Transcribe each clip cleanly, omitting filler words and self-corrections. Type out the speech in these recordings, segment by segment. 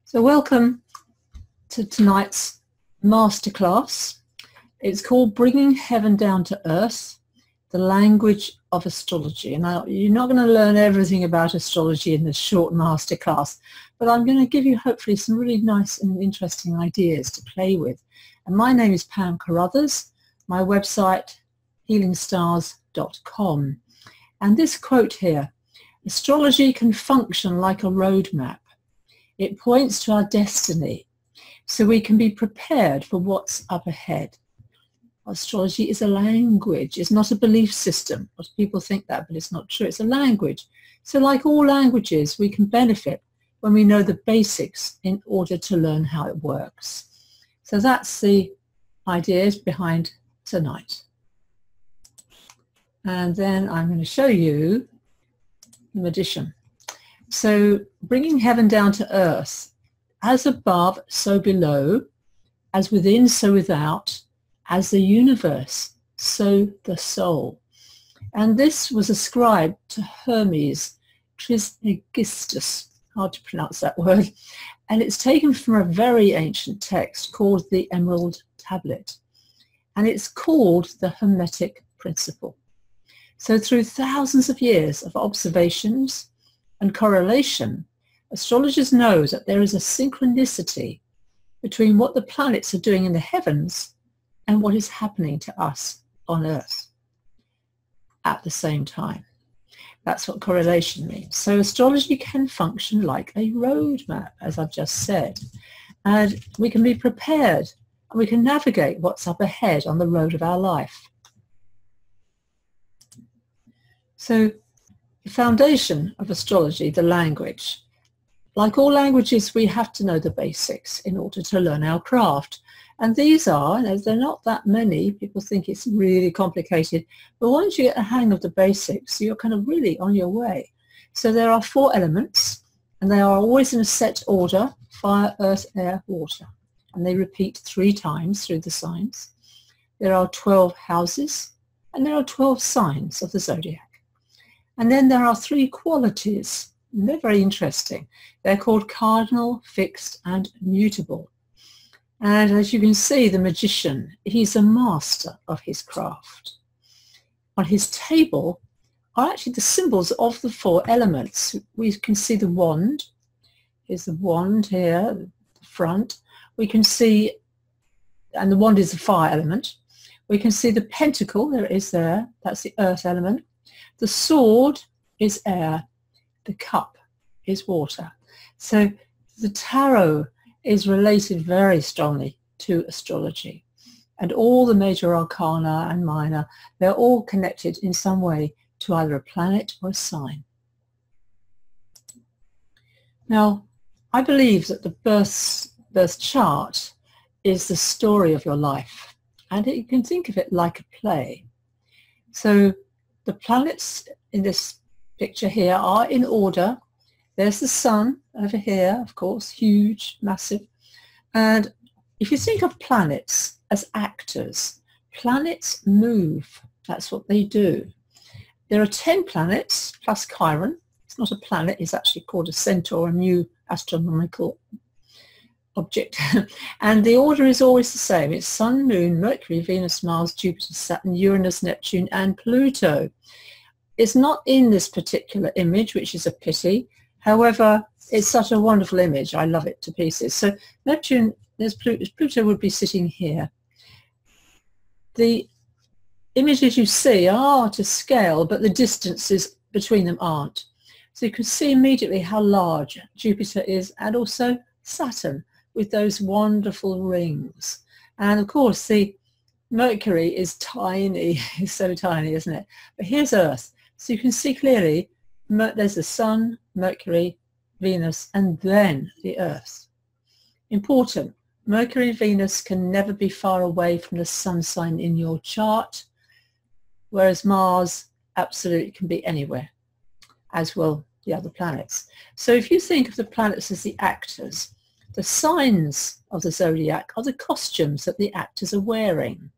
So welcome to tonight's masterclass. It's called Bringing Heaven Down to Earth, the Language of Astrology. Now, you're not going to learn everything about astrology in this short masterclass, but I'm going to give you hopefully some really nice and interesting ideas to play with. And my name is Pam Carruthers, my website healingstars.com. And this quote here, astrology can function like a roadmap. It points to our destiny, so we can be prepared for what's up ahead. Astrology is a language. It's not a belief system. Most people think that, but it's not true. It's a language. So like all languages, we can benefit when we know the basics in order to learn how it works. So that's the ideas behind tonight. And then I'm going to show you the magician. So bringing heaven down to earth, as above, so below, as within, so without, as the universe, so the soul. And this was ascribed to Hermes Trismegistus, hard to pronounce that word, and it's taken from a very ancient text called the Emerald Tablet, and it's called the Hermetic Principle. So through thousands of years of observations and correlation, astrologers know that there is a synchronicity between what the planets are doing in the heavens and what is happening to us on Earth at the same time. That's what correlation means. So astrology can function like a roadmap, as I've just said, and we can be prepared and we can navigate what's up ahead on the road of our life. So the foundation of astrology, the language. Like all languages, we have to know the basics in order to learn our craft. And these are, they're not that many, people think it's really complicated, but once you get the hang of the basics, you're kind of really on your way. So there are 4 elements, and they are always in a set order: fire, earth, air, water. And they repeat 3 times through the signs. There are 12 houses, and there are 12 signs of the zodiac. And then there are 3 qualities, and they're very interesting. They're called cardinal, fixed, and mutable. And as you can see, the magician, he's a master of his craft. On his table are actually the symbols of the 4 elements. We can see the wand. Here's the wand here, the front. We can see, and the wand is the fire element. We can see the pentacle, there it is there, that's the earth element. The sword is air, the cup is water. So the tarot is related very strongly to astrology. And all the major arcana and minor, they're all connected in some way to either a planet or a sign. Now, I believe that the birth chart is the story of your life. And you can think of it like a play. So the planets in this picture here are in order. There's the sun over here, of course, huge, massive. And if you think of planets as actors, planets move. That's what they do. There are 10 planets plus Chiron. It's not a planet, it's actually called a centaur, a new astronomical object. And the order is always the same. It's Sun, Moon, Mercury, Venus, Mars, Jupiter, Saturn, Uranus, Neptune, and Pluto. It's not in this particular image, which is a pity. However, it's such a wonderful image. I love it to pieces. So Neptune, there's Pluto would be sitting here. The images you see are to scale, but the distances between them aren't. So you can see immediately how large Jupiter is, and also Saturn with those wonderful rings. And of course, the Mercury is tiny. It's so tiny, isn't it? But here's Earth. So you can see clearly there's the Sun, Mercury, Venus, and then the Earth. Important, Mercury and Venus can never be far away from the sun sign in your chart, whereas Mars absolutely can be anywhere, as will the other planets. So if you think of the planets as the actors, the signs of the zodiac are the costumes that the actors are wearing.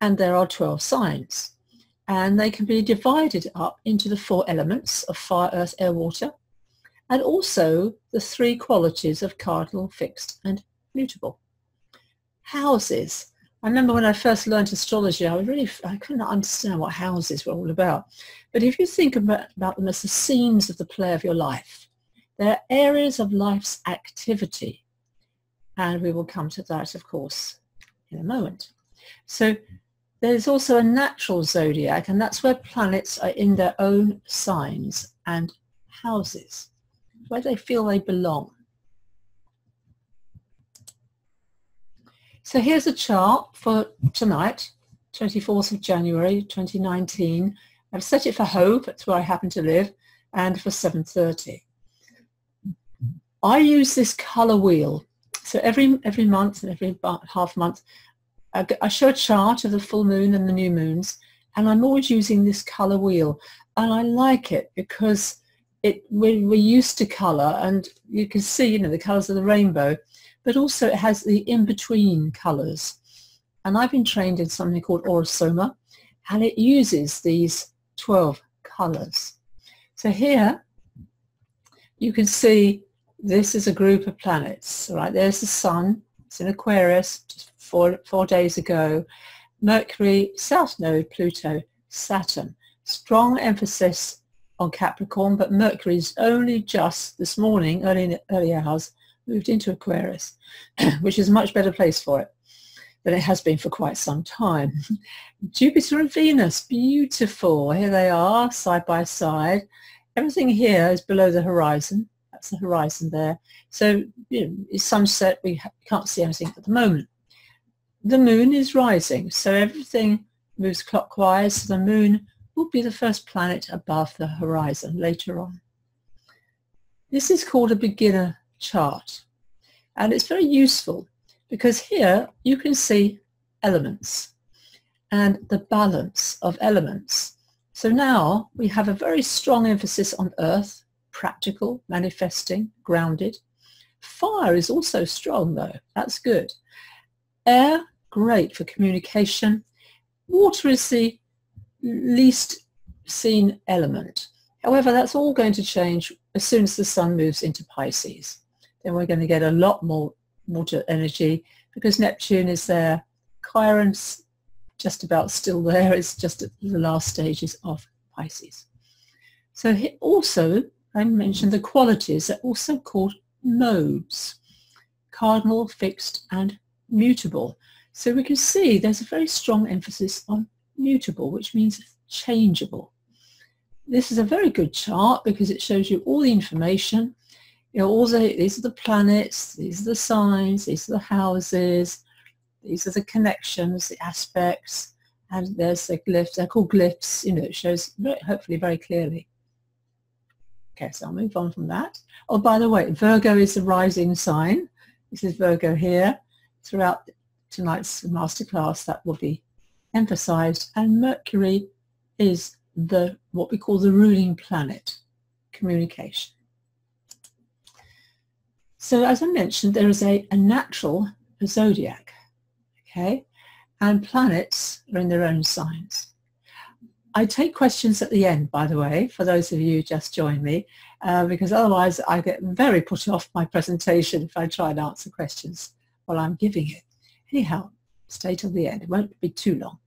And there are 12 signs. And they can be divided up into the 4 elements of fire, earth, air, water. and also the 3 qualities of cardinal, fixed and mutable. Houses. I remember when I first learned astrology, I couldn't understand what houses were all about. But if you think about them as the scenes of the play of your life, they're areas of life's activity. And we will come to that, of course, in a moment. So there's also a natural zodiac, and that's where planets are in their own signs and houses, where they feel they belong. So here's a chart for tonight, 24th of January 2019. I've set it for Hove, that's where I happen to live, and for 7:30. I use this colour wheel. So every month and every half month, I show a chart of the full moon and the new moons, and I'm always using this colour wheel. And I like it because we're used to colour, and you can see, the colours of the rainbow, but also it has the in-between colours. And I've been trained in something called Aurosoma, and it uses these 12 colours. So here you can see this is a group of planets. Right, there's the Sun. It's in Aquarius just four days ago. Mercury, South Node, Pluto, Saturn. Strong emphasis on Capricorn, but Mercury's only just this morning, early in the early hours, moved into Aquarius, which is a much better place for it than it has been for quite some time. Jupiter and Venus, beautiful. Here they are, side by side. Everything here is below the horizon. That's the horizon there. So, it's sunset. We can't see anything at the moment. The moon is rising, so everything moves clockwise. So the moon will be the first planet above the horizon later on. This is called a beginner chart, and it's very useful because here you can see elements and the balance of elements. So now we have a very strong emphasis on earth, practical, manifesting, grounded. Fire is also strong though, that's good. Air, great for communication. Water is the least seen element. However, that's all going to change as soon as the sun moves into Pisces. Then we're going to get a lot more water energy because Neptune is there. Chiron's just about still there. It's just at the last stages of Pisces. So also, I mentioned the qualities are also called modes, cardinal, fixed and mutable. So we can see there's a very strong emphasis on mutable, which means changeable. This is a very good chart because it shows you all the information. These are the planets, these are the signs, these are the houses, these are the connections, the aspects, and there's the glyphs. They're called glyphs. It shows hopefully very clearly. Okay, so I'll move on from that. Oh, by the way, Virgo is the rising sign. This is Virgo here. Throughout tonight's masterclass, that will be emphasized. And Mercury is what we call the ruling planet, communication. So as I mentioned, there is a natural zodiac, okay? And planets are in their own signs. I take questions at the end, by the way, for those of you who just joined me, because otherwise I get very put off my presentation if I try and answer questions while I'm giving it. Anyhow, stay till the end. It won't be too long.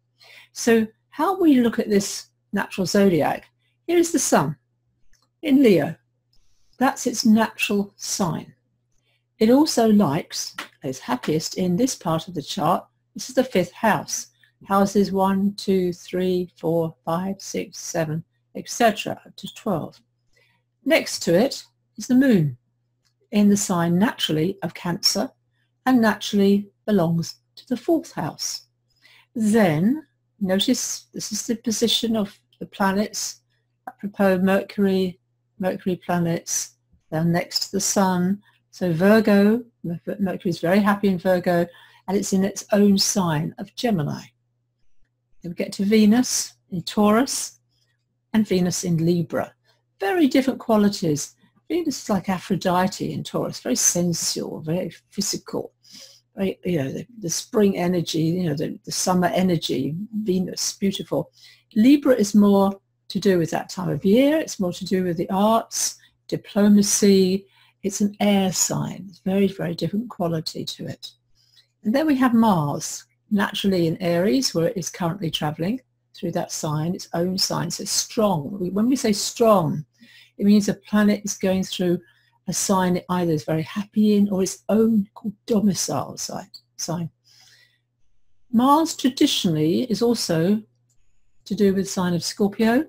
So how we look at this natural zodiac, here is the sun in Leo. That's its natural sign. It also is happiest in this part of the chart. This is the 5th house. Houses 1, 2, 3, 4, 5, 6, 7, etc. up to 12. Next to it is the moon in the sign naturally of Cancer and naturally belongs to the 4th house. Then notice this is the position of the planets, apropos Mercury planets, they're next to the sun. So Virgo, Mercury is very happy in Virgo, and it's in its own sign of Gemini. Then we get to Venus in Taurus and Venus in Libra. Very different qualities. Venus is like Aphrodite in Taurus, very sensual, very physical. Very, the spring energy, the summer energy, Venus, beautiful. Libra is more to do with that time of year. It's more to do with the arts. diplomacy. It's an air sign. It's very, very different quality to it. And then we have Mars, naturally in Aries, where it is currently traveling through that sign, its own sign. So it's strong. When we say strong, it means a planet is going through a sign it either is very happy in or its own called domicile sign. Mars traditionally is also to do with the sign of Scorpio.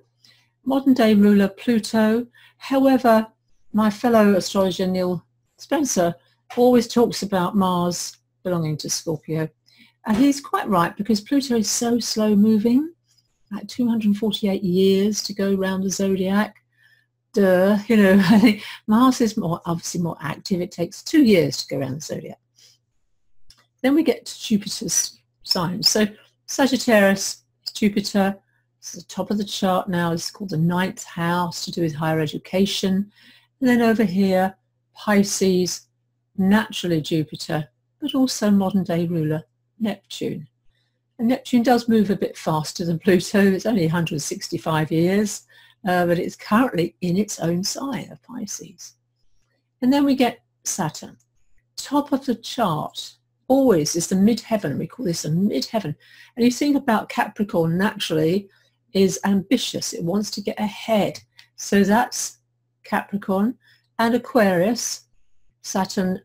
Modern day ruler Pluto. However, my fellow astrologer Neil Spencer always talks about Mars belonging to Scorpio. And he's quite right, because Pluto is so slow moving, like 248 years to go around the zodiac. I think Mars is obviously more active. It takes 2 years to go around the zodiac. Then we get to Jupiter's signs. So Sagittarius is Jupiter. It's the top of the chart now. It's called the 9th house, to do with higher education. And then over here, Pisces, naturally Jupiter, but also modern day ruler Neptune. And Neptune does move a bit faster than Pluto. It's only 165 years, but it's currently in its own sign of Pisces. And then we get Saturn. Top of the chart always is the midheaven. We call this a midheaven. And you think about Capricorn naturally is ambitious. It wants to get ahead. So that's Capricorn. And Aquarius, Saturn,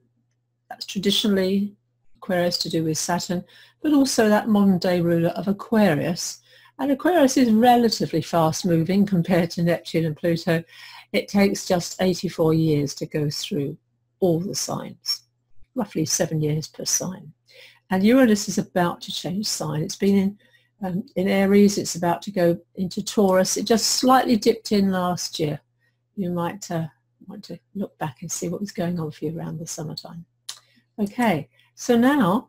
that's traditionally Aquarius to do with Saturn, but also that modern day ruler of Aquarius. And Aquarius is relatively fast moving compared to Neptune and Pluto. It takes just 84 years to go through all the signs, roughly 7 years per sign. And Uranus is about to change sign. It's been in Aries. It's about to go into Taurus. It just slightly dipped in last year. You might want to look back and see what was going on for you around the summertime. Okay, so now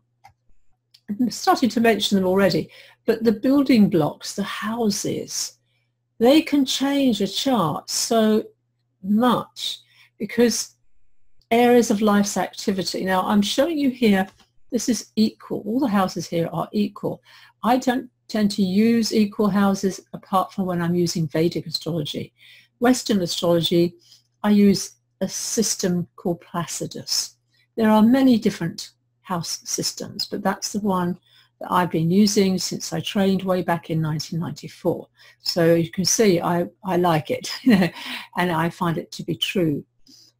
I'm starting to mention them already, but the building blocks, the houses, they can change a chart so much because areas of life's activity. Now I'm showing you here, this is equal. All the houses here are equal. I don't tend to use equal houses apart from when I'm using Vedic astrology. Western astrology, I use a system called Placidus. There are many different house systems, but that's the one that I've been using since I trained way back in 1994. So you can see I like it, and I find it to be true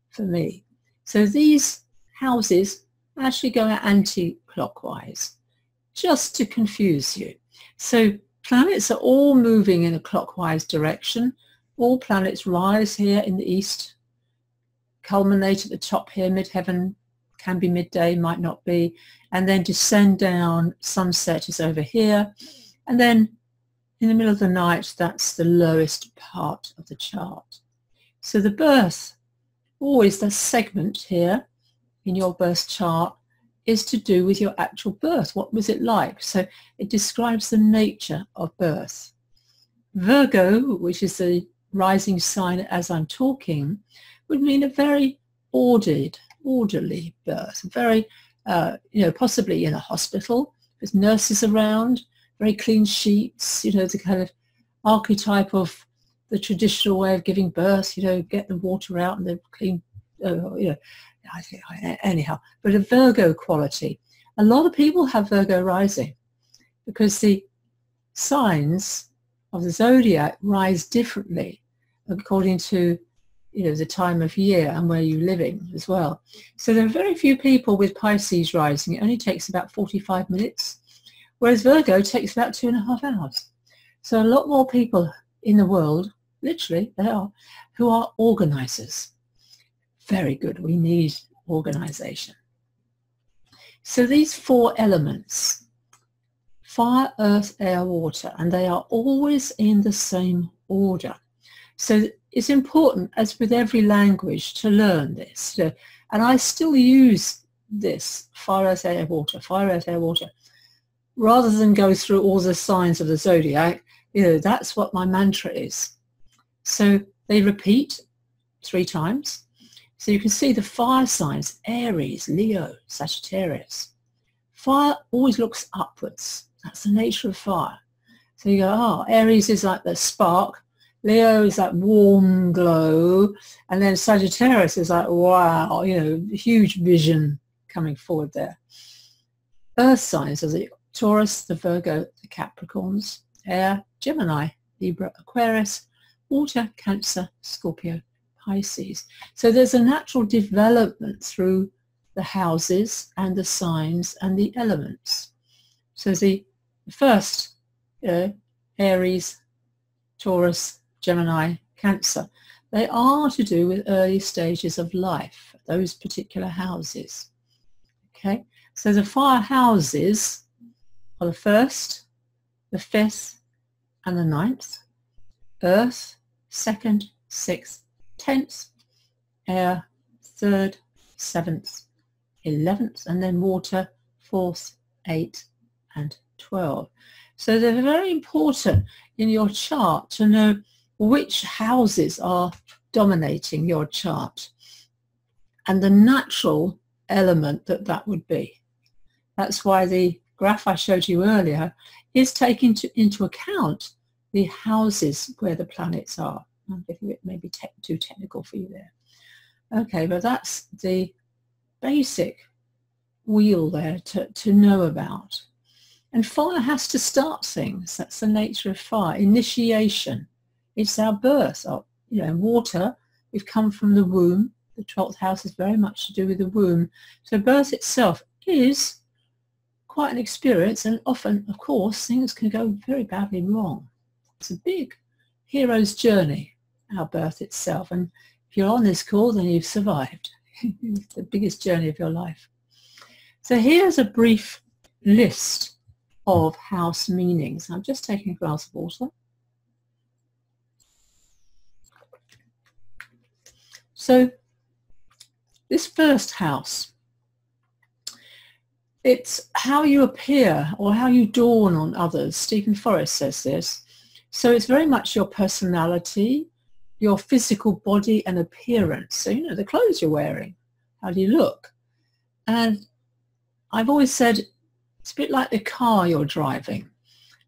for me. So these houses actually go anti-clockwise, just to confuse you. So planets are all moving in a clockwise direction. All planets rise here in the east, culminate at the top here, midheaven, can be midday, might not be, and then descend down. Sunset is over here, and then in the middle of the night, that's the lowest part of the chart. So the birth, always the segment here in your birth chart, is to do with your actual birth. What was it like? So it describes the nature of birth. Virgo, which is the rising sign as I'm talking, would mean a very orderly birth, very, possibly in a hospital with nurses around, very clean sheets, the kind of archetype of the traditional way of giving birth, get the water out and then clean, anyhow. But a Virgo quality. A lot of people have Virgo rising because the signs of the zodiac rise differently according to the time of year and where you're living as well. So there are very few people with Pisces rising. It only takes about 45 minutes, whereas Virgo takes about 2.5 hours. So a lot more people in the world, literally they are, who are organizers. Very good. We need organization. So these 4 elements, fire, earth, air, water, and they are always in the same order. So it's important, as with every language, to learn this. And I still use this, fire, earth, air, water, rather than go through all the signs of the zodiac. That's what my mantra is. So they repeat 3 times. So you can see the fire signs, Aries, Leo, Sagittarius. Fire always looks upwards. That's the nature of fire. So you go, Aries is like the spark. Leo is that warm glow, and then Sagittarius is like, wow, you know, huge vision coming forward there. Earth signs are the Taurus, the Virgo, the Capricorns, Air, Gemini, Libra, Aquarius, Water, Cancer, Scorpio, Pisces. So there's a natural development through the houses and the signs and the elements. So the first, Aries, Taurus, Gemini, Cancer, they are to do with early stages of life, those particular houses. Okay, so the fire houses are the 1st, the 5th, and the 9th. Earth, 2nd, 6th, 10th. Air, 3rd, 7th, 11th, and then water, 4th, 8th, and 12. So they're very important in your chart to know which houses are dominating your chart and the natural element that would be. That's why the graph I showed you earlier is taking into account the houses where the planets are. I'm getting it maybe too technical for you there. Okay, but that's the basic wheel there to know about. And fire has to start things. That's the nature of fire. Initiation. It's our birth. Water, we've come from the womb. The 12th house is very much to do with the womb. So birth itself is quite an experience, and often, of course, things can go very badly wrong. It's a big hero's journey, our birth itself. And if you're on this call, then you've survived. It's the biggest journey of your life. So here's a brief list of house meanings. I'm just taking a glass of water. So this first house, it's how you appear or how you dawn on others. Stephen Forrest says this. So it's very much your personality, your physical body and appearance. So, you know, the clothes you're wearing, how do you look? And I've always said it's a bit like the car you're driving,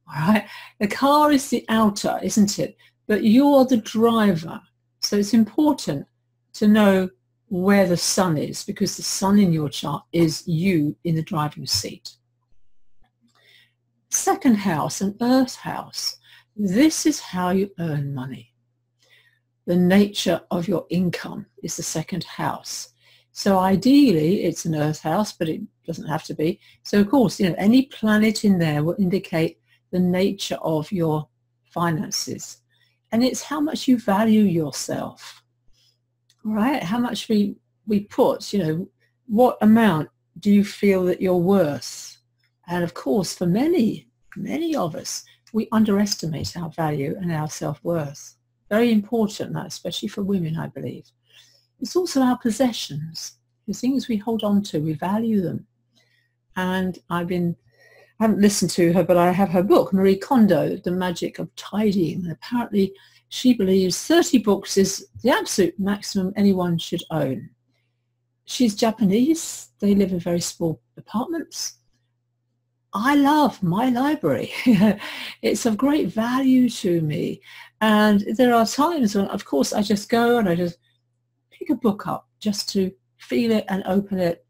all right? The car is the outer, isn't it? But you're the driver. So it's important to know where the sun is, because the sun in your chart is you in the driving seat. Second house, an earth house. This is how you earn money. The nature of your income is the second house. So ideally it's an earth house, but it doesn't have to be. So of course, you know, any planet in there will indicate the nature of your finances. And it's how much you value yourself. All right, how much we put, you know, what amount do you feel that you're worth? And of course, for many of us, we underestimate our value and our self-worth. Very important, that, especially for women, I believe. It's also our possessions, the things we hold on to, we value them. And I haven't listened to her, but I have her book, Marie Kondo, The Magic of Tidying. And apparently she believes 30 books is the absolute maximum anyone should own. She's Japanese. They live in very small apartments. I love my library. It's of great value to me. And there are times when, of course, I just go and I just pick a book up just to feel it and open it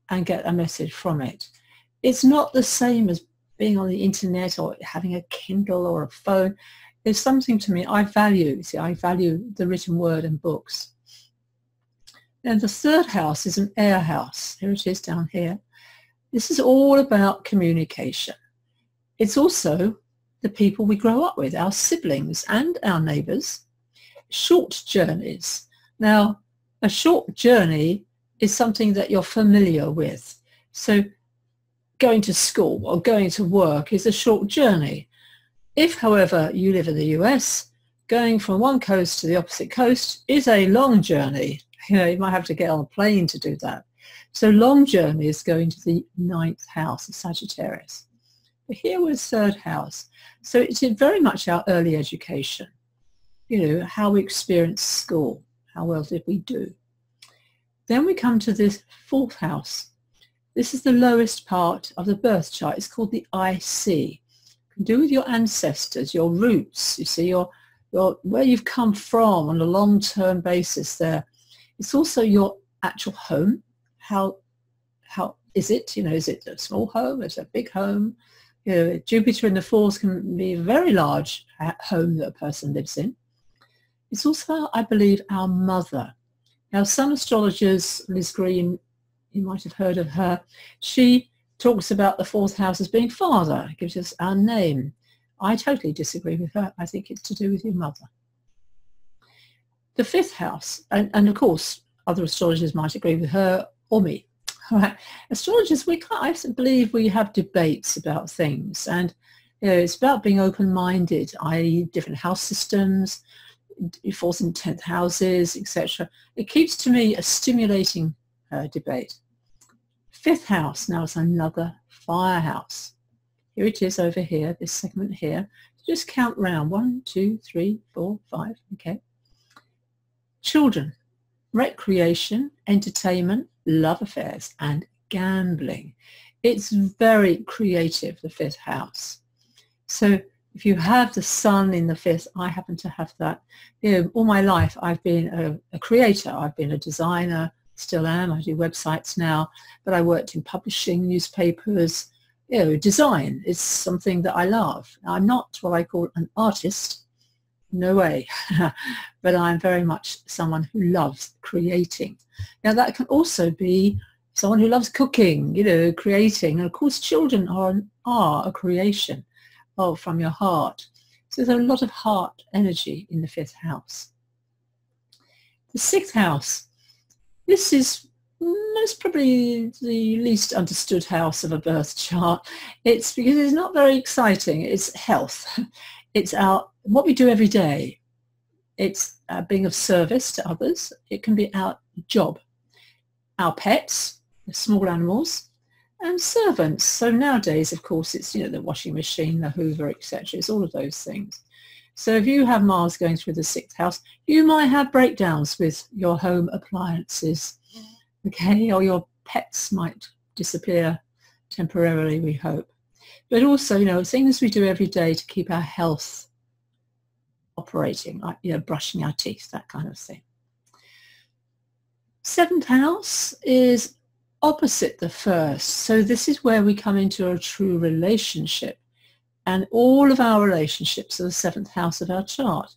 and get a message from it. It's not the same as being on the internet or having a Kindle or a phone. There's something to me I value. See, I value the written word and books. Then the third house is an air house. Here it is down here. This is all about communication. It's also the people we grow up with, our siblings and our neighbours. Short journeys. Now, a short journey is something that you're familiar with. So going to school or going to work is a short journey. If, however, you live in the US, going from one coast to the opposite coast is a long journey. You know, you might have to get on a plane to do that. So long journey is going to the 9th house of Sagittarius. But here we're third house. So it's very much our early education. You know, how we experience school. How well did we do? Then we come to this fourth house. This is the lowest part of the birth chart. It's called the IC. It can do with your ancestors, your roots, you see, your where you've come from on a long-term basis there. It's also your actual home. How is it? Is it a small home? Is it a big home? Jupiter in the fourth can be a very large home that a person lives in. It's also, I believe, our mother. Now, some astrologers, Liz Green, you might have heard of her, she talks about the fourth house as being father. It gives us our name. I totally disagree with her. I think it's to do with your mother. The fifth house, and of course, other astrologers might agree with her or me. All right. Astrologers, I believe we have debates about things, and it's about being open-minded, i.e. different house systems, fourth and 10th houses, etc. It keeps, to me, a stimulating debate. Fifth house now is another fire house. Here it is over here, this segment here. Just count round. 1, 2, 3, 4, 5. Okay. Children, recreation, entertainment, love affairs, and gambling. It's very creative, the fifth house. So if you have the sun in the fifth, I happen to have that. All my life I've been a creator. I've been a designer, still am. I do websites now, but I worked in publishing, newspapers. Design is something that I love. I'm not what I call an artist, no way, but I'm very much someone who loves creating. Now that can also be someone who loves cooking, creating, and of course children are a creation from your heart. So there's a lot of heart energy in the fifth house. The sixth house, this is most probably the least understood house of a birth chart. It's because it's not very exciting. It's health. It's what we do every day. It's being of service to others. It can be our job, our pets, the small animals, and servants. So nowadays, of course, it's the washing machine, the Hoover, etc. It's all of those things. So if you have Mars going through the sixth house, you might have breakdowns with your home appliances. Okay, or your pets might disappear temporarily, we hope. But also, things we do every day to keep our health operating, like, brushing our teeth, that kind of thing. Seventh house is opposite the first. So this is where we come into a true relationship. And all of our relationships are the seventh house of our chart.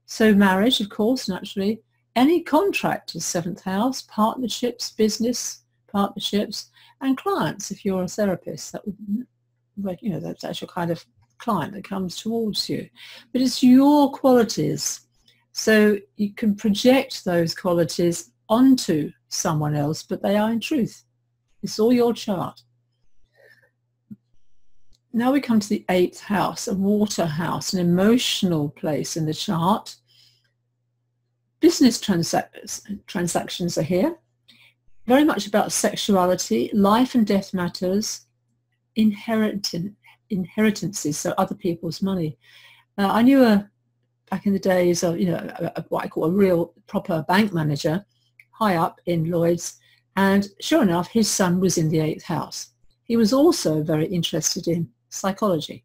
So marriage, of course, naturally. Any contract is seventh house, partnerships, business partnerships, and clients. If you're a therapist, that would, that's your kind of client that comes towards you. But it's your qualities. So you can project those qualities onto someone else, but they are in truth. It's all your chart. Now we come to the eighth house, a water house, an emotional place in the chart. Business transactions are here, very much about sexuality, life and death matters, inheritances, so other people's money. I knew back in the days of, what I call a real proper bank manager, high up in Lloyd's, and sure enough, his son was in the eighth house. He was also very interested in psychology.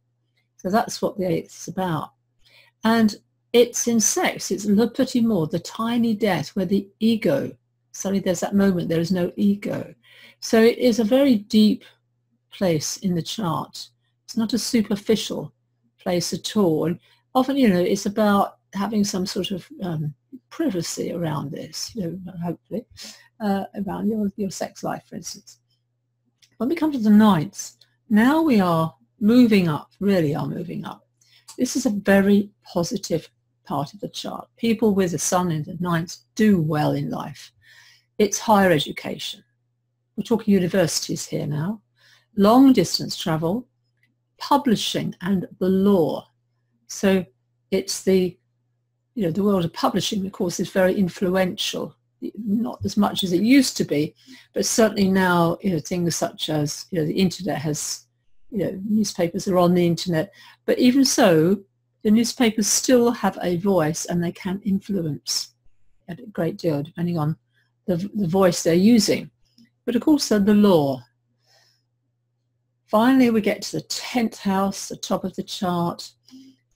So that's what the eighth is about. And it's in sex, it's le petit mort, the tiny death where the ego, suddenly there's that moment, there is no ego. So it is a very deep place in the chart. It's not a superficial place at all. And often, it's about having some sort of privacy around this, hopefully, around your sex life, for instance. When we come to the ninth, now we are moving up, really are moving up. This is a very positive part of the chart. People with the sun in the ninth do well in life. It's higher education. We're talking universities here now. Long distance travel, publishing, and the law. So it's the world of publishing, of course, is very influential. Not as much as it used to be, but certainly now, things such as, the internet has, newspapers are on the internet. But even so, the newspapers still have a voice and they can influence a great deal depending on the voice they're using. But of course, the law. Finally, we get to the 10th house, the top of the chart.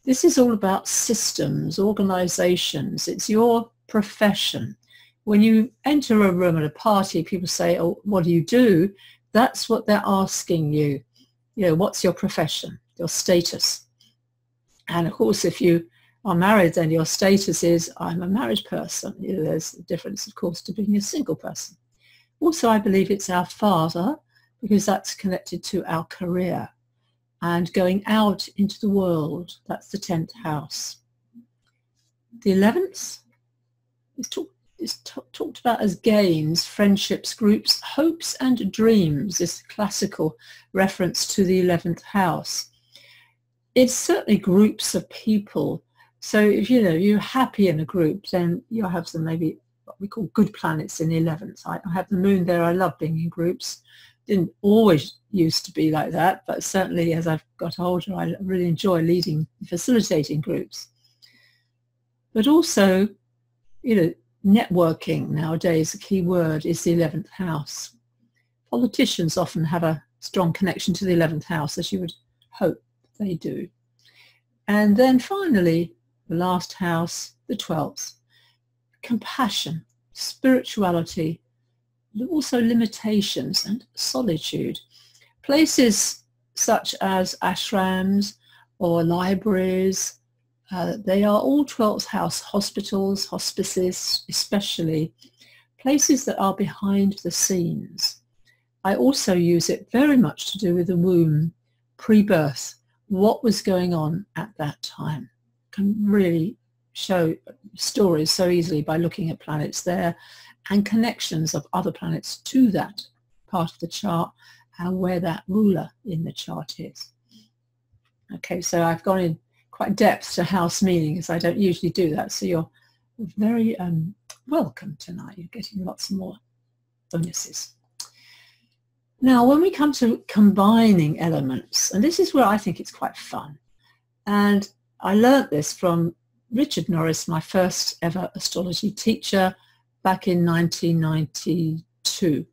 This is all about systems, organizations. It's your profession. When you enter a room at a party, people say, oh, what do you do? That's what they're asking you. You know, what's your profession, your status? And of course, if you are married, then your status is, I'm a married person. You know, there's a difference, of course, to being a single person. Also, I believe it's our father, because that's connected to our career and going out into the world. That's the 10th house. The 11th is talked about as gains, friendships, groups, hopes and dreams. This classical reference to the 11th house. It's certainly groups of people. So if you're happy in a group, then you'll have some maybe what we call good planets in the 11th. I have the moon there. I love being in groups. Didn't always used to be like that, but certainly as I've got older, I really enjoy leading, facilitating groups. But also, networking nowadays, a key word is the 11th house. Politicians often have a strong connection to the 11th house, as you would hope they do. And then finally, the last house, the 12th, compassion, spirituality, also limitations and solitude. Places such as ashrams or libraries, they are all 12th house, hospitals, hospices especially, places that are behind the scenes. I also use it very much to do with the womb, pre-birth, what was going on at that time. Can really show stories so easily by looking at planets there and connections of other planets to that part of the chart and where that ruler in the chart is. Okay, so I've gone in quite depth to house meanings. I don't usually do that, so you're very welcome tonight. You're getting lots more bonuses. Now, when we come to combining elements, and this is where I think it's quite fun, and I learnt this from Richard Norris, my first ever astrology teacher, back in 1992.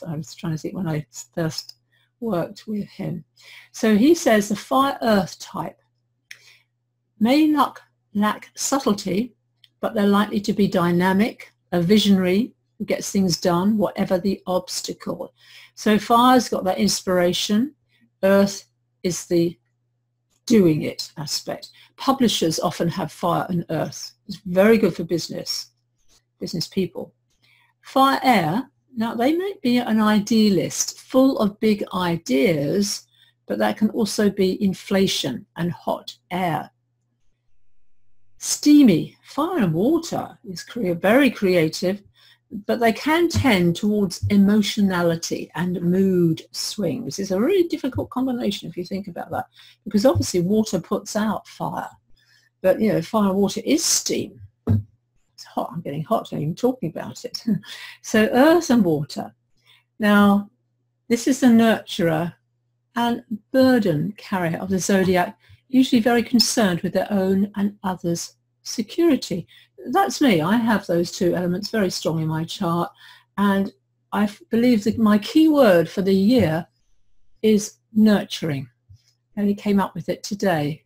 I was trying to think when I first worked with him. So he says the fire-earth type may not lack subtlety, but they're likely to be dynamic, a visionary, who gets things done, whatever the obstacle. So fire's got that inspiration. Earth is the doing it aspect. Publishers often have fire and earth. It's very good for business people. Fire air, now they may be an idealist, full of big ideas, but that can also be inflation and hot air. Steamy, fire and water is very creative, but they can tend towards emotionality and mood swings. It's a really difficult combination if you think about that, because obviously water puts out fire, but fire and water is steam. It's hot. I'm getting hot even talking about it. So earth and water. Now, this is the nurturer and burden carrier of the zodiac, usually very concerned with their own and others' security. That's me. I have those two elements very strong in my chart, and I believe that my key word for the year is nurturing. I only came up with it today,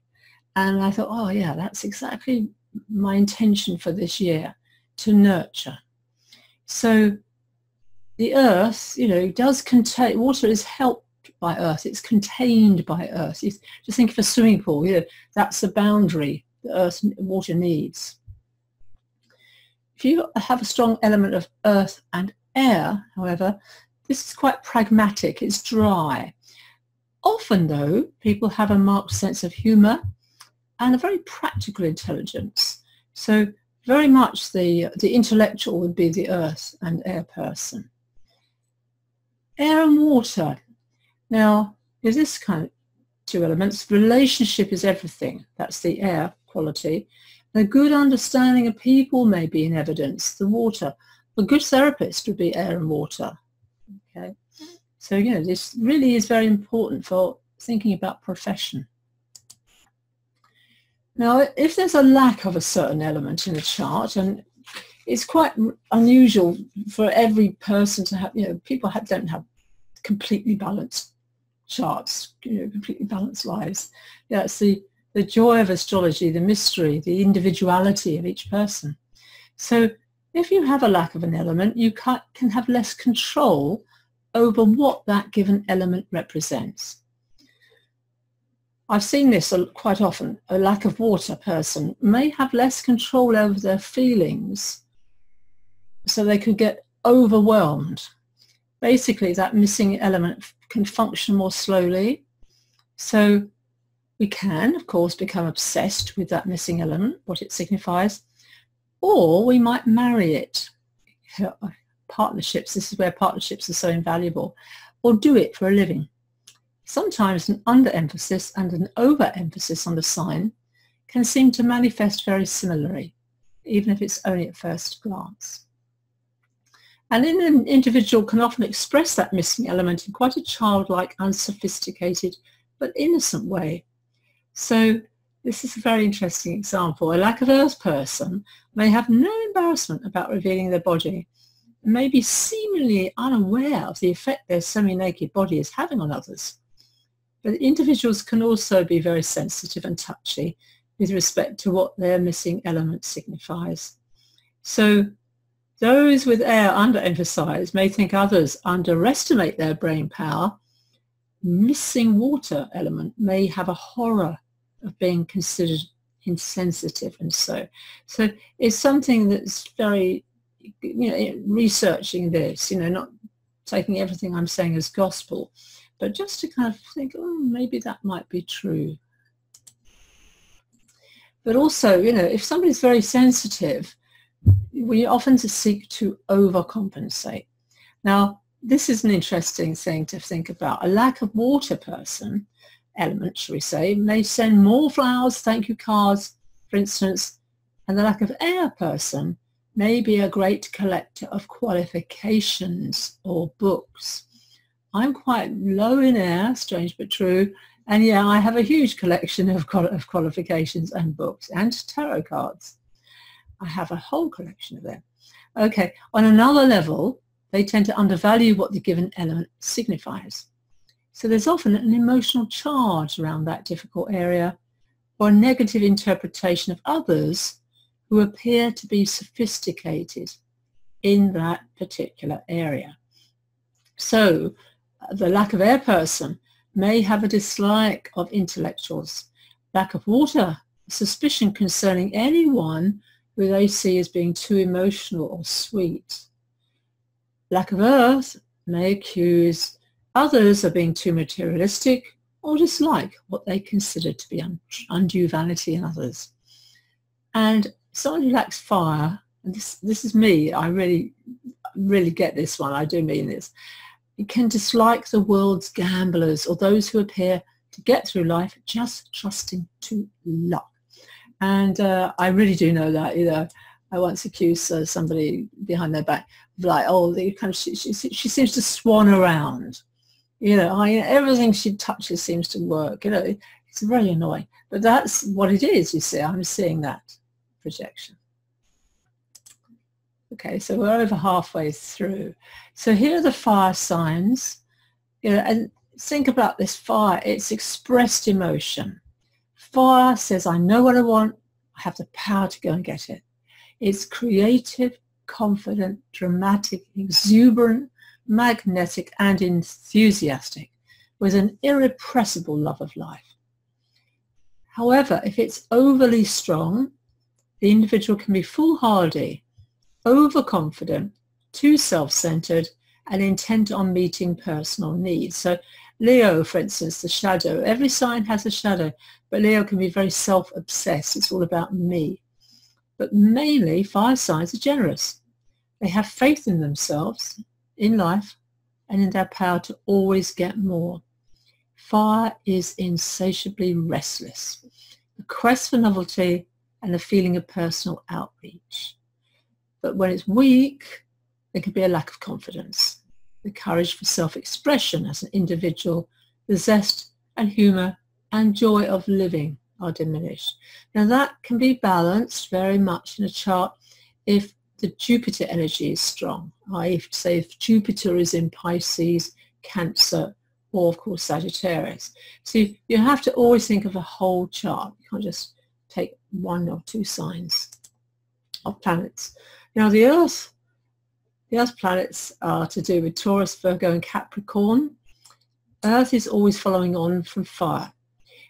and I thought, oh yeah, that's exactly my intention for this year, to nurture. So the earth, does contain, water is helped by earth, it's contained by earth. You just think of a swimming pool, that's the boundary the earth and water needs. If you have a strong element of earth and air, however, this is quite pragmatic, it's dry. Often though, people have a marked sense of humour and a very practical intelligence. So very much the intellectual would be the earth and air person. Air and water. Now, with this kind of two elements, relationship is everything. That's the air quality. A good understanding of people may be in evidence, the water. A good therapist would be air and water. Okay, so this really is very important for thinking about profession. Now, if there's a lack of a certain element in a chart, and it's quite unusual for every person to have, people don't have completely balanced charts, completely balanced lives. Yeah, it's the the joy of astrology, the mystery, the individuality of each person. So if you have a lack of an element, you can have less control over what that given element represents. I've seen this quite often. A lack of water person may have less control over their feelings, so they could get overwhelmed. Basically, that missing element can function more slowly. So we can, of course, become obsessed with that missing element, what it signifies, or we might marry it. Partnerships, this is where partnerships are so invaluable, or do it for a living. Sometimes an underemphasis and an overemphasis on the sign can seem to manifest very similarly, even if it's only at first glance. And an individual can often express that missing element in quite a childlike, unsophisticated, but innocent way. So this is a very interesting example. A lack of earth person may have no embarrassment about revealing their body, and may be seemingly unaware of the effect their semi-naked body is having on others. But individuals can also be very sensitive and touchy with respect to what their missing element signifies. So those with air underemphasized may think others underestimate their brain power. Missing water element may have a horror of being considered insensitive, and so it's something that's very, researching this, not taking everything I'm saying as gospel, but just to kind of think, oh, maybe that might be true. But also, if somebody's very sensitive, we often seek to overcompensate. Now, this is an interesting thing to think about. A lack of water person element, shall we say, may send more flowers, thank you cards, for instance, and the lack of air person may be a great collector of qualifications or books. I'm quite low in air, strange but true, and yeah, I have a huge collection of qualifications and books and tarot cards. I have a whole collection of them. Okay, on another level, they tend to undervalue what the given element signifies. So there's often an emotional charge around that difficult area, or a negative interpretation of others who appear to be sophisticated in that particular area. So the lack of air person may have a dislike of intellectuals. Lack of water, suspicion concerning anyone who they see as being too emotional or sweet. Lack of earth may accuse others of being too materialistic or dislike what they consider to be undue vanity in others. And someone who lacks fire, and this is me, I really get this one, I do mean this, you can dislike the world's gamblers or those who appear to get through life just trusting to luck. And I really do know that. I once accused somebody behind their back of like, oh, she seems to swan around. Everything she touches seems to work. It's very annoying. But that's what it is, you see. I'm seeing that projection. Okay, so we're over halfway through. So here are the fire signs. And think about this fire. It's expressed emotion. Fire says, I know what I want. I have the power to go and get it. It's creative, confident, dramatic, exuberant, magnetic, and enthusiastic, with an irrepressible love of life. However, if it's overly strong, the individual can be foolhardy, overconfident, too self-centered, and intent on meeting personal needs. So Leo, for instance, the shadow. Every sign has a shadow, but Leo can be very self-obsessed. It's all about me. But mainly, fire signs are generous. They have faith in themselves, in life, and in their power to always get more. Fire is insatiably restless. The quest for novelty and the feeling of personal outreach. But when it's weak, there can be a lack of confidence. The courage for self-expression as an individual, the zest and humour and joy of living are diminished. Now that can be balanced very much in a chart if the Jupiter energy is strong. Say if Jupiter is in Pisces, Cancer or of course Sagittarius. So you have to always think of a whole chart. You can't just take one or two signs of planets. Now the Earth planets are to do with Taurus, Virgo and Capricorn. Earth is always following on from fire.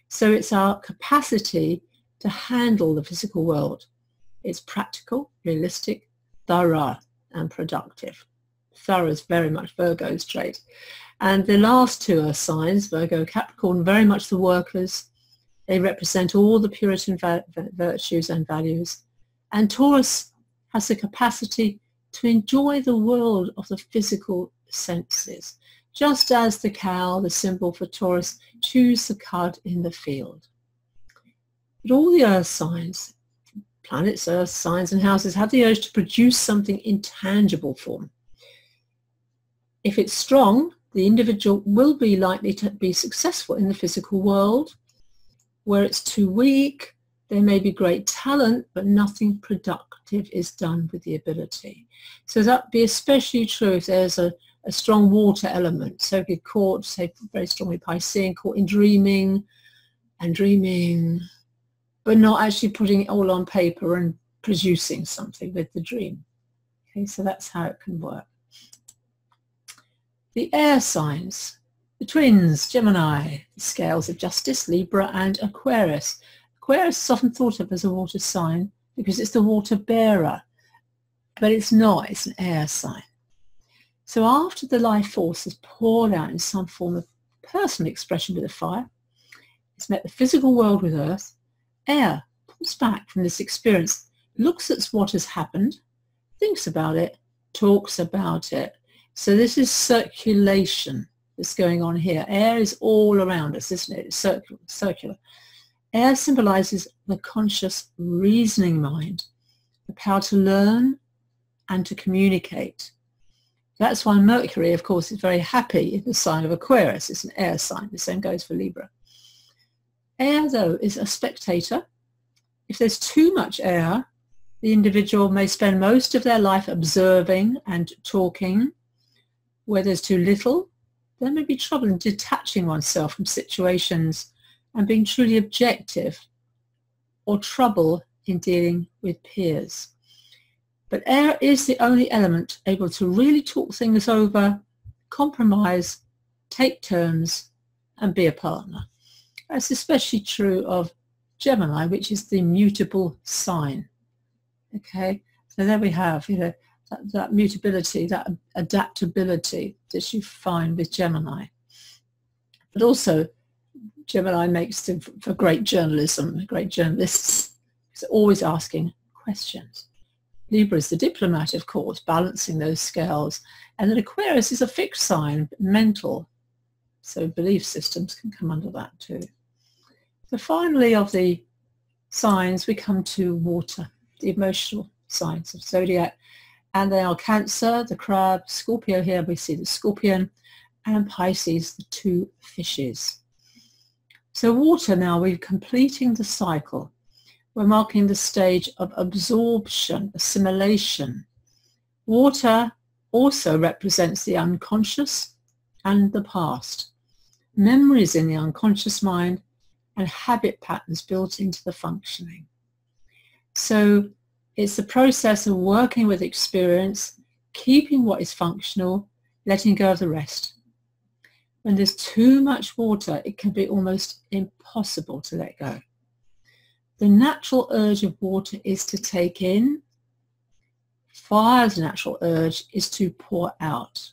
So it's our capacity to handle the physical world. It's practical, realistic, thorough and productive. Thorough is very much Virgo's trait. And the last two Earth signs, Virgo and Capricorn, very much the workers. They represent all the Puritan virtues and values. And Taurus has the capacity to enjoy the world of the physical senses, just as the cow, the symbol for Taurus, chews the cud in the field. But all the Earth signs, planets, Earth signs and houses, have the urge to produce something in tangible form. If it's strong, the individual will be likely to be successful in the physical world. Where it's too weak, there may be great talent, but nothing productive is done with the ability. So that would be especially true if there's a strong water element. So it could be caught, say very strongly Piscean, caught in dreaming, but not actually putting it all on paper and producing something with the dream. Okay, so that's how it can work. The air signs, the twins, Gemini, the scales of justice, Libra and Aquarius. Aquarius is often thought of as a water sign because it's the water bearer, but it's not, it's an air sign. So after the life force is poured out in some form of personal expression with the fire, it's met the physical world with earth, air pulls back from this experience, looks at what has happened, thinks about it, talks about it. So this is circulation that's going on here. Air is all around us, isn't it? It's circular. Air symbolizes the conscious reasoning mind, the power to learn and to communicate. That's why Mercury, of course, is very happy in the sign of Aquarius. It's an air sign. The same goes for Libra. Air, though, is a spectator. If there's too much air, the individual may spend most of their life observing and talking. Where there's too little, there may be trouble in detaching oneself from situations and being truly objective, or trouble in dealing with peers. But air is the only element able to really talk things over, compromise, take turns, and be a partner. That's especially true of Gemini, which is the mutable sign. Okay, so there we have, that mutability, that adaptability that you find with Gemini. But also, Gemini makes for great journalism, great journalists. It's always asking questions. Libra is the diplomat, of course, balancing those scales. And then Aquarius is a fixed sign, mental. So belief systems can come under that too. So finally of the signs, we come to water, the emotional signs of zodiac. And they are Cancer, the crab, Scorpio here, we see the scorpion, and Pisces, the two fishes. So water now, we're completing the cycle. We're marking the stage of absorption, assimilation. Water also represents the unconscious and the past. Memories in the unconscious mind and habit patterns built into the functioning. So it's the process of working with experience, keeping what is functional, letting go of the rest. When there's too much water, it can be almost impossible to let go. The natural urge of water is to take in. Fire's natural urge is to pour out.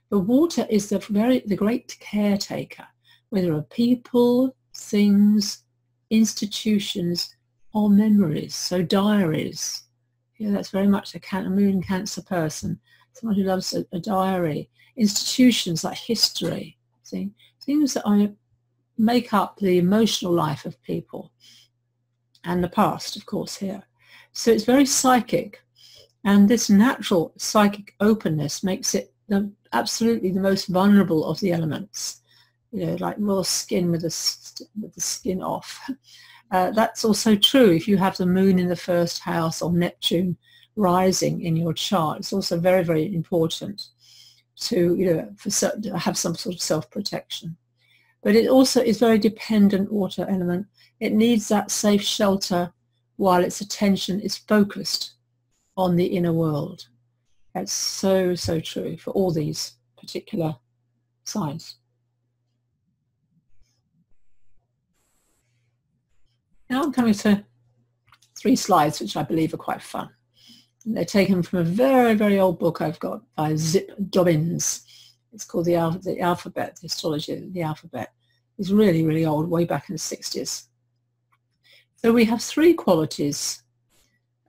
The water is the great caretaker, whether of people, things, institutions, or memories. So diaries. That's very much a moon Cancer person, someone who loves a diary. Institutions like history, things that make up the emotional life of people. And the past, of course, here. So it's very psychic. And this natural psychic openness makes it absolutely the most vulnerable of the elements. Like raw skin with the skin off. That's also true if you have the moon in the first house or Neptune rising in your chart. It's also very, very important to, you know, for certain, to have some sort of self-protection. But it also is very dependent water element. It needs that safe shelter while its attention is focused on the inner world. That's so, so true for all these particular signs. Now I'm coming to 3 slides, which I believe are quite fun. And they're taken from a very, very old book I've got by Zip Dobbins. It's called The Alphabet, the Astrology of the Alphabet. It's really, really old, way back in the 60s. So we have 3 qualities.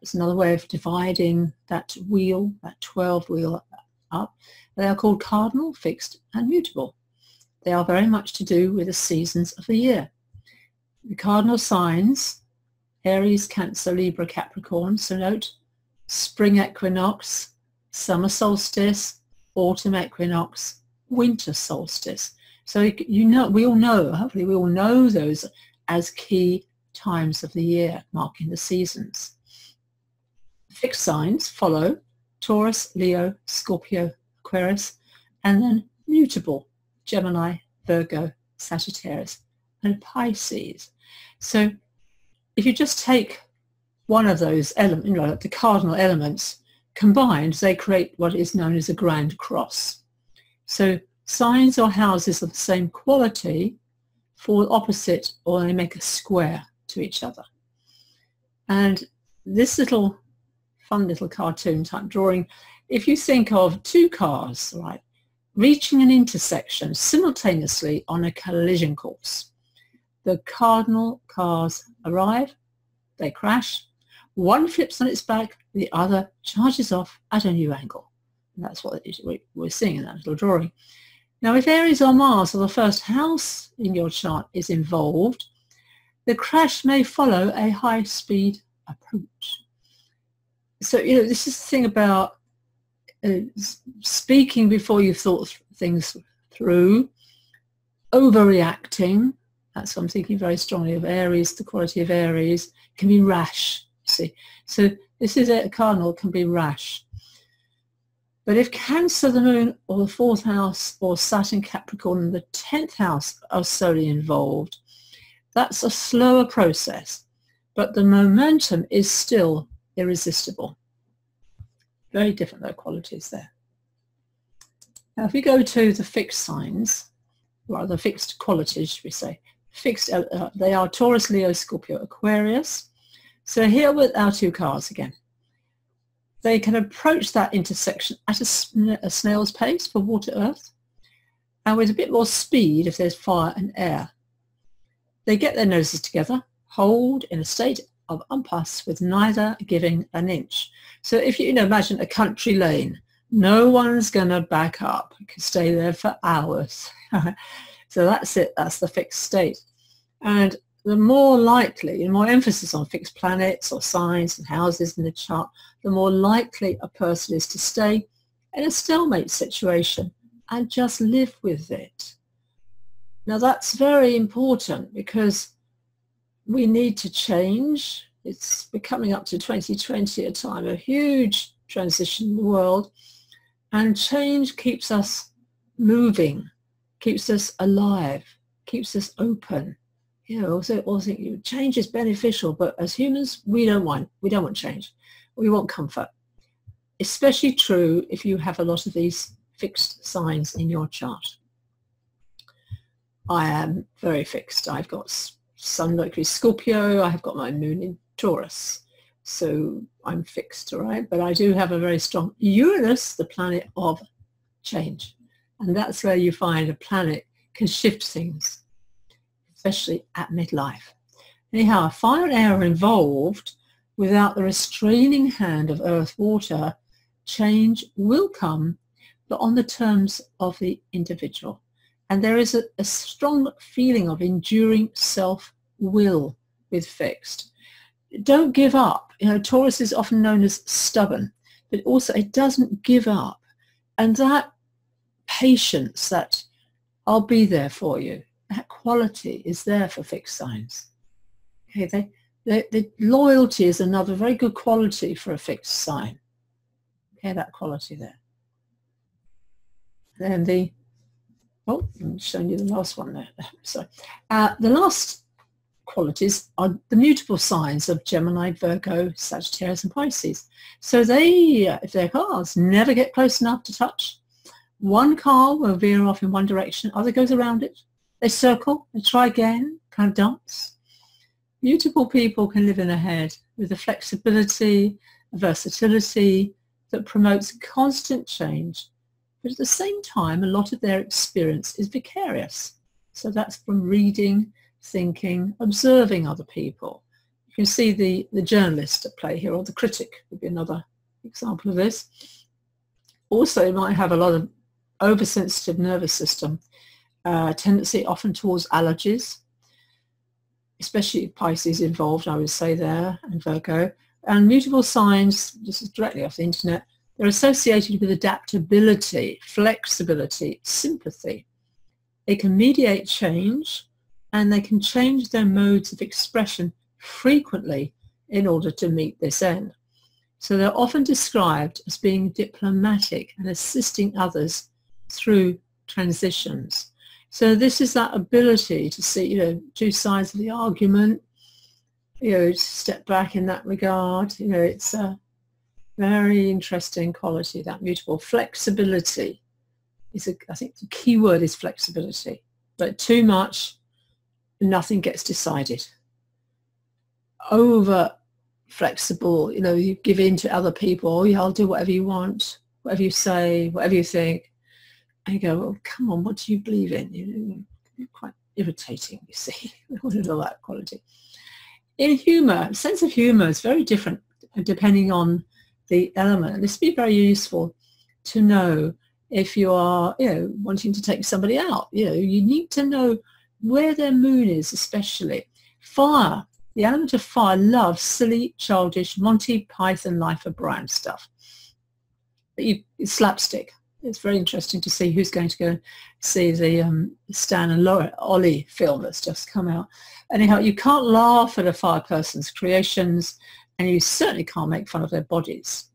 It's another way of dividing that wheel, that 12 wheel up. They are called cardinal, fixed, and mutable. They are very much to do with the seasons of the year. The cardinal signs, Aries, Cancer, Libra, Capricorn. So note, spring equinox, summer solstice, autumn equinox, winter solstice. So you know, we all know, hopefully we all know those as key times of the year, marking the seasons. Fixed signs follow Taurus, Leo, Scorpio, Aquarius, and then mutable, Gemini, Virgo, Sagittarius, and Pisces. So if you just take one of those elements, you know, the cardinal elements combined, they create what is known as a grand cross. So signs or houses of the same quality fall opposite, or they make a square to each other. And this little fun little cartoon type drawing, if you think of 2 cars, right, reaching an intersection simultaneously on a collision course. The cardinal cars arrive, they crash, one flips on its back, the other charges off at a new angle. And that's what we're seeing in that little drawing. Now, if Aries or Mars or the first house in your chart is involved, the crash may follow a high-speed approach. So, you know, this is the thing about speaking before you've thought things through, overreacting. That's what I'm thinking very strongly of Aries. The quality of Aries can be rash, you see. So this is a cardinal, can be rash. But if Cancer, the Moon, or the 4th house, or Saturn, Capricorn, and the 10th house are solely involved, that's a slower process, but the momentum is still irresistible. Very different, though, qualities there. Now, if we go to the fixed signs, rather fixed qualities, should we say, fixed, they are Taurus, Leo, Scorpio, Aquarius. So here with our 2 cars again. They can approach that intersection at a snail's pace for water, earth, and with a bit more speed if there's fire and air. They get their noses together, hold in a state of impasse with neither giving an inch. So if you imagine a country lane, no one's going to back up. You can stay there for hours. So that's it. That's the fixed state. And the more likely, and more emphasis on fixed planets or signs and houses in the chart, the more likely a person is to stay in a stalemate situation and just live with it. Now that's very important because we need to change. It's becoming up to 2020, a time of huge transition in the world, and change keeps us moving, keeps us alive, keeps us open. You know, also change is beneficial, but as humans, we don't want change. We want comfort. Especially true if you have a lot of these fixed signs in your chart. I am very fixed. I've got Sun, Mercury, Scorpio. I have got my Moon in Taurus. So I'm fixed, all right? But I do have a very strong Uranus, the planet of change. And that's where you find a planet can shift things, especially at midlife. Anyhow, fire and air are involved. Without the restraining hand of earth, water, change will come, but on the terms of the individual. And there is a strong feeling of enduring self-will with fixed. Don't give up. You know, Taurus is often known as stubborn, but also it doesn't give up. And that patience, that I'll be there for you, that quality is there for fixed signs. Okay, the loyalty is another very good quality for a fixed sign. Okay, that quality there. And the, oh, I'm showing you the last one there. Sorry. The last qualities are the mutable signs of Gemini, Virgo, Sagittarius and Pisces. So they, if they're cars, never get close enough to touch. One car will veer off in one direction, other goes around it. They circle, they try again, kind of dance. Mutable people can live in their head with a flexibility, a versatility that promotes constant change. But at the same time, a lot of their experience is vicarious. So that's from reading, thinking, observing other people. You can see the journalist at play here, or the critic would be another example of this. Also, you might have a lot of oversensitive nervous system, tendency often towards allergies, especially Pisces involved, I would say there, and Virgo. And mutable signs, this is directly off the internet, they're associated with adaptability, flexibility, sympathy. They can mediate change, and they can change their modes of expression frequently in order to meet this end. So they're often described as being diplomatic and assisting others through transitions. So this is that ability to see, two sides of the argument, to step back in that regard. It's a very interesting quality, that mutable flexibility. I think the key word is flexibility, but too much, nothing gets decided. Over flexible, you give in to other people. Oh yeah, I'll do whatever you want, whatever you say, whatever you think. And you go, well, come on, what do you believe in? You're quite irritating, you see, all that quality. In humour, sense of humour is very different depending on the element. And this would be very useful to know if you are, wanting to take somebody out. You need to know where their moon is, especially. Fire, the element of fire loves silly, childish, Monty Python, Life of Brian stuff. It's slapstick. It's very interesting to see who's going to go see the Stan and Ollie film that's just come out. Anyhow, you can't laugh at a fire person's creations, and you certainly can't make fun of their bodies.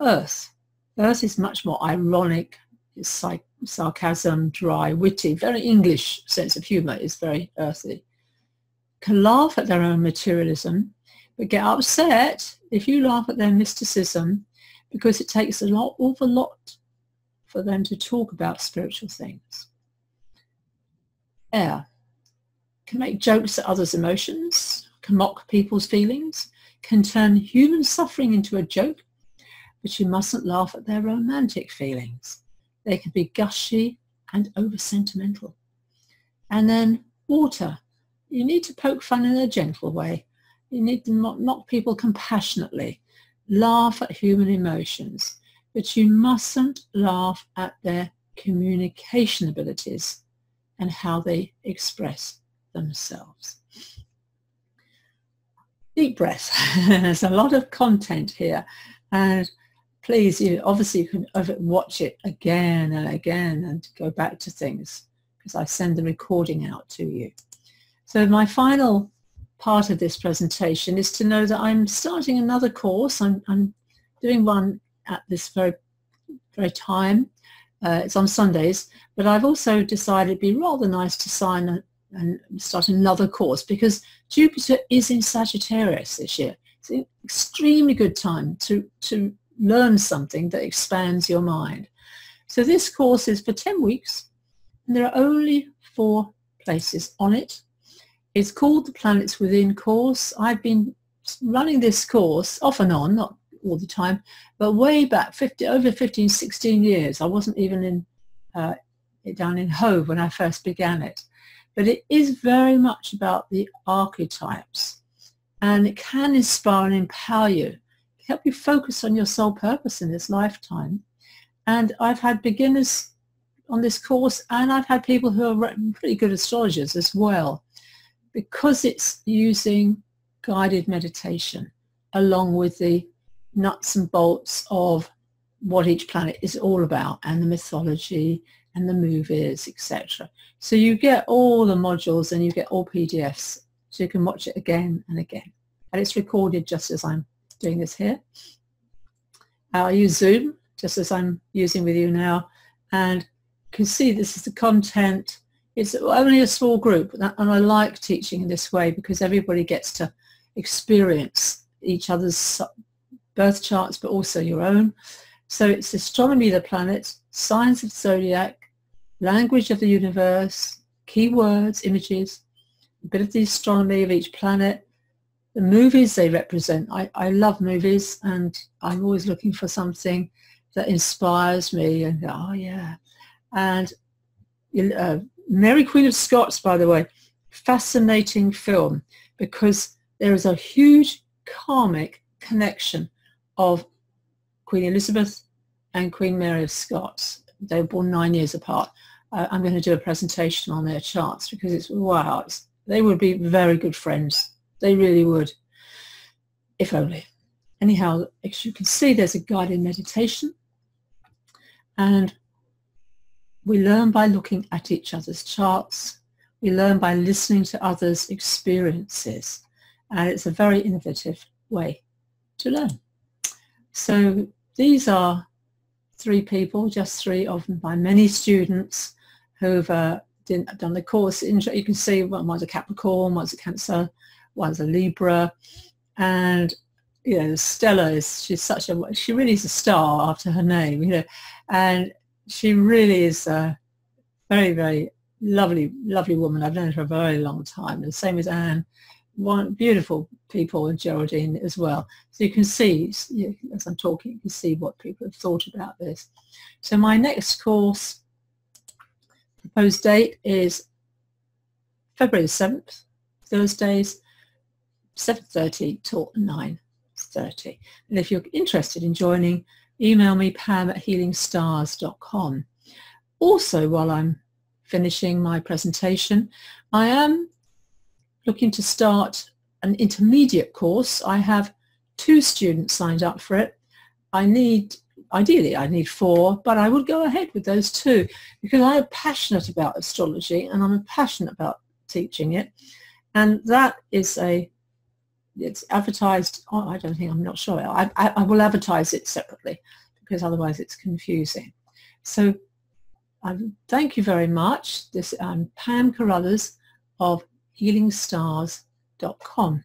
Earth is much more ironic, it's sarcasm, dry, witty, very English sense of humour is very earthy. Can laugh at their own materialism, but get upset if you laugh at their mysticism, because it takes awful lot for them to talk about spiritual things. Air can make jokes at others' emotions, can mock people's feelings, can turn human suffering into a joke, but you mustn't laugh at their romantic feelings. They can be gushy and over-sentimental. And then water. You need to poke fun in a gentle way. You need to mock people compassionately. Laugh at human emotions, but you mustn't laugh at their communication abilities and how they express themselves. Deep breath. There's a lot of content here, and please, obviously you can watch it again and again and go back to things, because I send the recording out to you. So my final part of this presentation is to know that I'm starting another course. I'm doing one at this very time. It's on Sundays, but I've also decided it'd be rather nice to sign and start another course, because Jupiter is in Sagittarius this year. It's an extremely good time to learn something that expands your mind. So this course is for 10 weeks, and there are only 4 places on it. It's called the Planets Within course. I've been running this course off and on, not all the time, but way back, over 15, 16 years. I wasn't even down in Hove when I first began it. But it is very much about the archetypes, and it can inspire and empower you, help you focus on your sole purpose in this lifetime. And I've had beginners on this course, and I've had people who are pretty good astrologers as well, because it's using guided meditation along with the nuts and bolts of what each planet is all about, and the mythology and the movies, etc. So you get all the modules, and you get all PDFs, so you can watch it again and again. And it's recorded just as I'm doing this here. I use Zoom, just as I'm using with you now, And you can see this is the content. It's only a small group, and I like teaching in this way because everybody gets to experience each other's birth charts, but also your own. So it's astronomy of the planets, signs of the zodiac, language of the universe, keywords, images, a bit of the astronomy of each planet, the movies they represent. I love movies, and I'm always looking for something that inspires me, and oh yeah. And Mary Queen of Scots, by the way, fascinating film, because there is a huge karmic connection of Queen Elizabeth and Queen Mary of Scots. They were born 9 years apart. I'm going to do a presentation on their charts because it's, wow, they would be very good friends. They really would, if only. Anyhow, as you can see, there's a guided meditation, and we learn by looking at each other's charts. We learn by listening to others' experiences, and it's a very innovative way to learn. So these are 3 people, just 3 of my many students who've done the course. You can see one's a Capricorn, one's a Cancer, one's a Libra, and you know, Stella she really is a star after her name, you know, and she really is a very, very lovely woman. I've known her a very long time, and the same as Anne. One beautiful people, and Geraldine as well. So you can see, as I'm talking, you can see what people have thought about this. So my next course, proposed date is February the 7th, Thursdays, 7:30 till 9:30. And if you're interested in joining, email me, pam@healingstars.com. Also, while I'm finishing my presentation, I am looking to start an intermediate course. I have 2 students signed up for it. Ideally I need 4, but I would go ahead with those 2 because I am passionate about astrology and I'm passionate about teaching it. And that is it's advertised, I'm not sure. I will advertise it separately because otherwise it's confusing. So thank you very much. I'm Pam Carruthers of healingstars.com.